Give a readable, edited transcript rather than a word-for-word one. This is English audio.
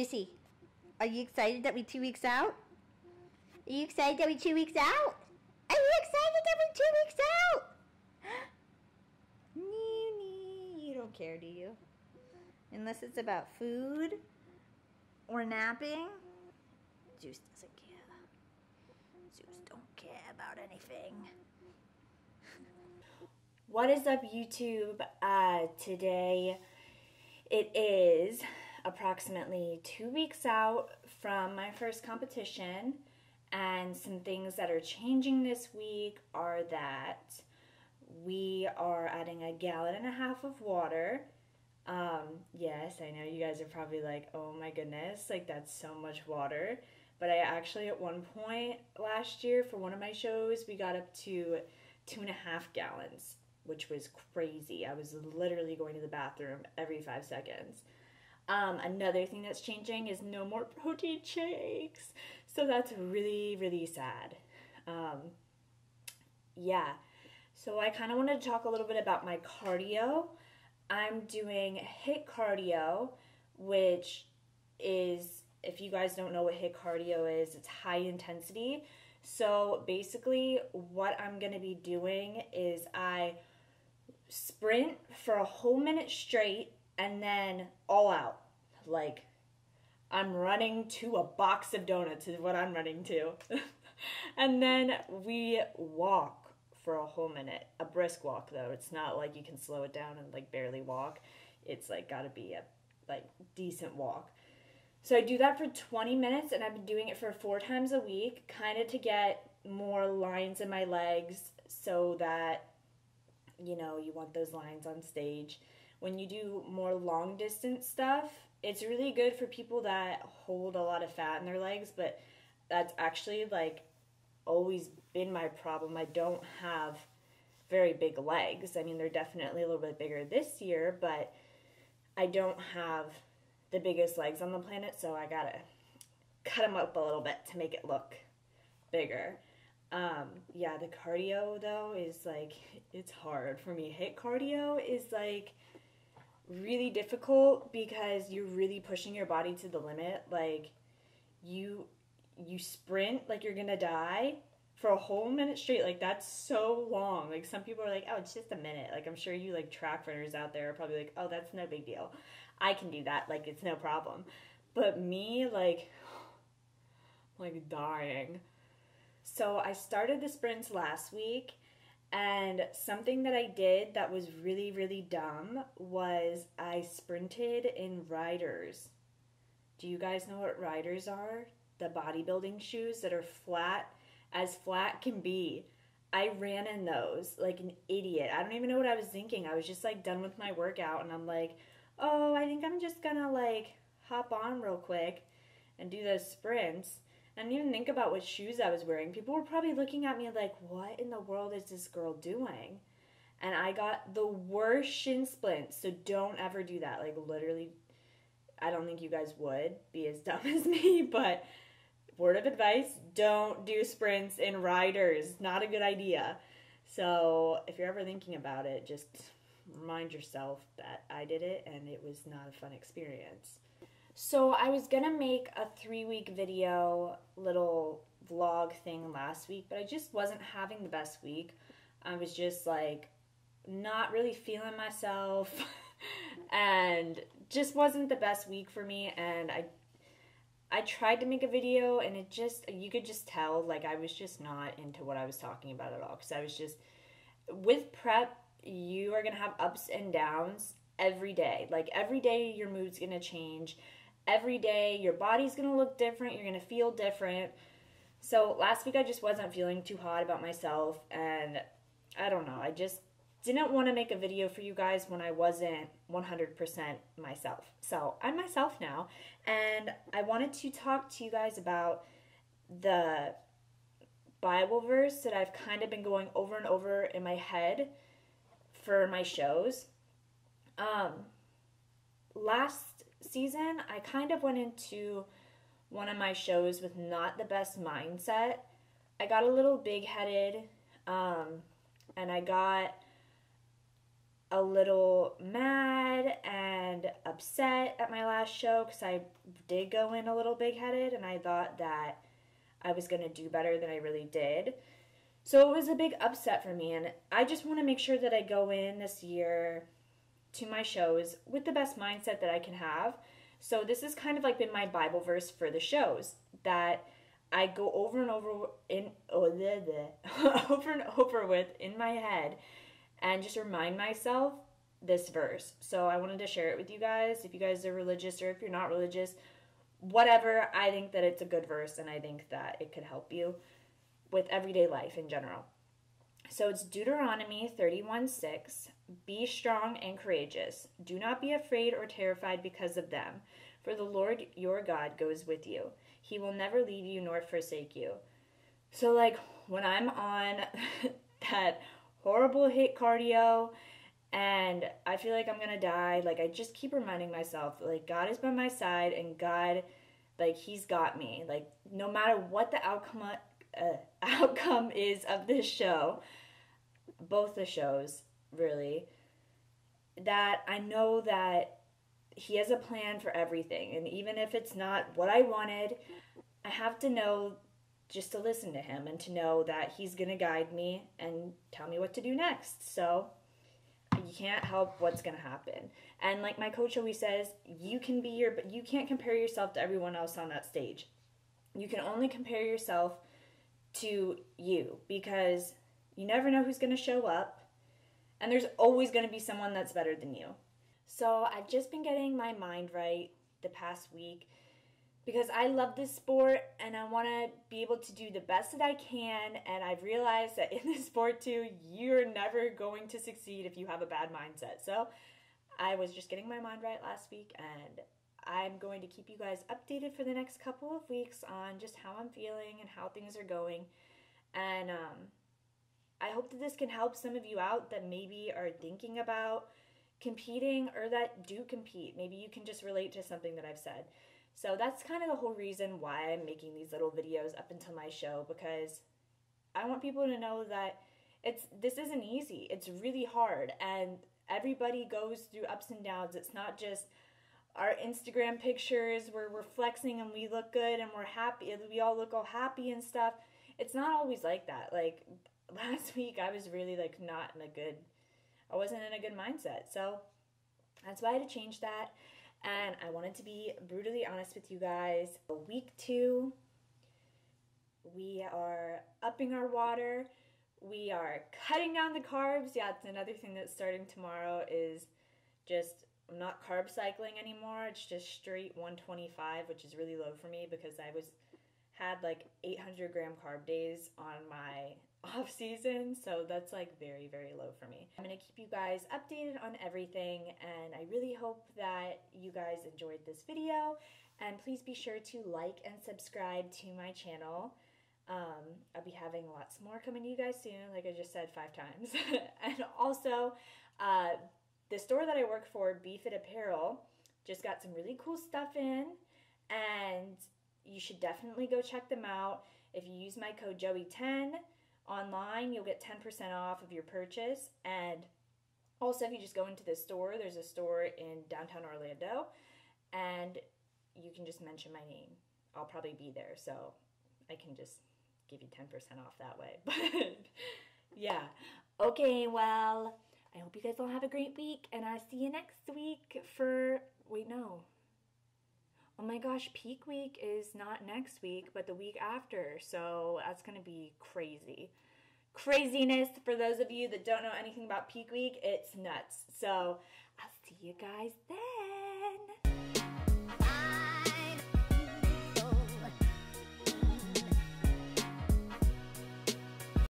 Jissy, are you excited that we're 2 weeks out? Are you excited that we're 2 weeks out? Are you excited that we're 2 weeks out? Nee, you don't care, do you? Unless it's about food or napping. Zeus doesn't care. Zeus don't care about anything. What is up, YouTube? Today it is approximately 2 weeks out from my first competition, and some things that are changing this week are that we are adding 1.5 gallons of water. Yes, I know you guys are probably like, oh my goodness, like that's so much water. But I actually, at one point last year for one of my shows, we got up to 2.5 gallons, which was crazy. I was literally going to the bathroom every 5 seconds. Another thing that's changing is no more protein shakes. So that's really, really sad. Yeah. So I kind of wanted to talk a little bit about my cardio. I'm doing HIIT cardio, which is, if you guys don't know what HIIT cardio is, it's high intensity. So basically what I'm going to be doing is I sprint for a whole minute straight and then all out. Like, I'm running to a box of donuts is what I'm running to. And then we walk for a whole minute. A brisk walk, though. It's not like you can slow it down and like barely walk. It's like gotta be a like decent walk. So I do that for 20 minutes, and I've been doing it for 4 times a week, kind of to get more lines in my legs so that, you know, you want those lines on stage. When you do more long distance stuff, it's really good for people that hold a lot of fat in their legs, but that's actually like always been my problem. I don't have very big legs. I mean, they're definitely a little bit bigger this year, but I don't have the biggest legs on the planet, so I gotta cut them up a little bit to make it look bigger. Yeah, the cardio though is like, it's hard for me. HIIT cardio is like really difficult because you're really pushing your body to the limit. Like you sprint like you're gonna die for a whole minute straight. Like, that's so long. Like, some people are like, oh, it's just a minute. Like, I'm sure you like track runners out there are probably like, oh, that's no big deal. I can do that. Like, it's no problem. But me, like dying. So I started the sprints last week, and something that I did that was really, really dumb was I sprinted in riders. Do you guys know what riders are? The bodybuilding shoes that are flat as flat can be. I ran in those like an idiot. I don't even know what I was thinking. I was just like done with my workout, and I'm like, oh, I think I'm just gonna like hop on real quick and do those sprints. I didn't even think about what shoes I was wearing. People were probably looking at me like, what in the world is this girl doing? And I got the worst shin splints. So don't ever do that. Like, literally, I don't think you guys would be as dumb as me, but word of advice, don't do sprints in riders. Not a good idea. So if you're ever thinking about it, just remind yourself that I did it and it was not a fun experience. So I was gonna make a 3-week video little vlog thing last week, but I just wasn't having the best week. I was just like not really feeling myself and just wasn't the best week for me. And I tried to make a video, and it just, you could just tell like I was just not into what I was talking about at all, because I was just, with prep, you are gonna have ups and downs every day. Like, every day your mood's gonna change. Every day your body's gonna look different. You're gonna feel different. So last week I just wasn't feeling too hot about myself, and I don't know, I just didn't want to make a video for you guys when I wasn't 100% myself. So I'm myself now, and I wanted to talk to you guys about the Bible verse that I've kind of been going over and over in my head for my shows. Last season, I kind of went into one of my shows with not the best mindset. I got a little big-headed, and I got a little mad and upset at my last show because I did go in a little big-headed and I thought that I was going to do better than I really did. So it was a big upset for me, and I just want to make sure that I go in this year to my shows with the best mindset that I can have. So this has kind of like been my Bible verse for the shows that I go over and over over and over with in my head and just remind myself this verse. So I wanted to share it with you guys. If you guys are religious or if you're not religious, whatever, I think that it's a good verse and I think that it could help you with everyday life in general. So it's Deuteronomy 31:6. Be strong and courageous. Do not be afraid or terrified because of them, for the Lord your God goes with you. He will never leave you nor forsake you. So like when I'm on that horrible HIIT cardio and I feel like I'm gonna die, like I just keep reminding myself, like God is by my side and God, like He's got me. Like no matter what the outcome is of this show, both the shows really, that I know that He has a plan for everything. And even if it's not what I wanted, I have to know just to listen to Him and to know that He's going to guide me and tell me what to do next. So you can't help what's going to happen. And like my coach always says, you can't compare yourself to everyone else on that stage. You can only compare yourself to you because you never know who's going to show up. And there's always going to be someone that's better than you. So I've just been getting my mind right the past week because I love this sport and I want to be able to do the best that I can. And I've realized that in this sport too, you're never going to succeed if you have a bad mindset. So I was just getting my mind right last week and I'm going to keep you guys updated for the next couple of weeks on just how I'm feeling and how things are going. And I hope that this can help some of you out that maybe are thinking about competing or that do compete. Maybe you can just relate to something that I've said. So that's kind of the whole reason why I'm making these little videos up until my show, because I want people to know that this isn't easy. It's really hard and everybody goes through ups and downs. It's not just our Instagram pictures where we're flexing and we look good and we're happy. We all look all happy and stuff. It's not always like that. Like last week I was really like I wasn't in a good mindset. So that's why I had to change that. And I wanted to be brutally honest with you guys. Week 2, we are upping our water. We are cutting down the carbs. Yeah, it's another thing that's starting tomorrow is just, I'm not carb cycling anymore. It's just straight 125, which is really low for me because I had like 800 gram carb days on my off season, so that's like very, very low for me. I'm going to keep you guys updated on everything, and I really hope that you guys enjoyed this video, and please be sure to like and subscribe to my channel. I'll be having lots more coming to you guys soon, like I just said 5 times. And also, the store that I work for, BeFit Apparel, just got some really cool stuff in, and you should definitely go check them out. If you use my code Joey10 online, you'll get 10% off of your purchase. And also, if you just go into the store, there's a store in downtown Orlando, and you can just mention my name. I'll probably be there, so I can just give you 10% off that way. But yeah. Okay, well, I hope you guys all have a great week, and I'll see you next week for, wait, no. Oh my gosh, peak week is not next week, but the week after, so that's going to be crazy. Craziness, for those of you that don't know anything about peak week, it's nuts. So I'll see you guys then.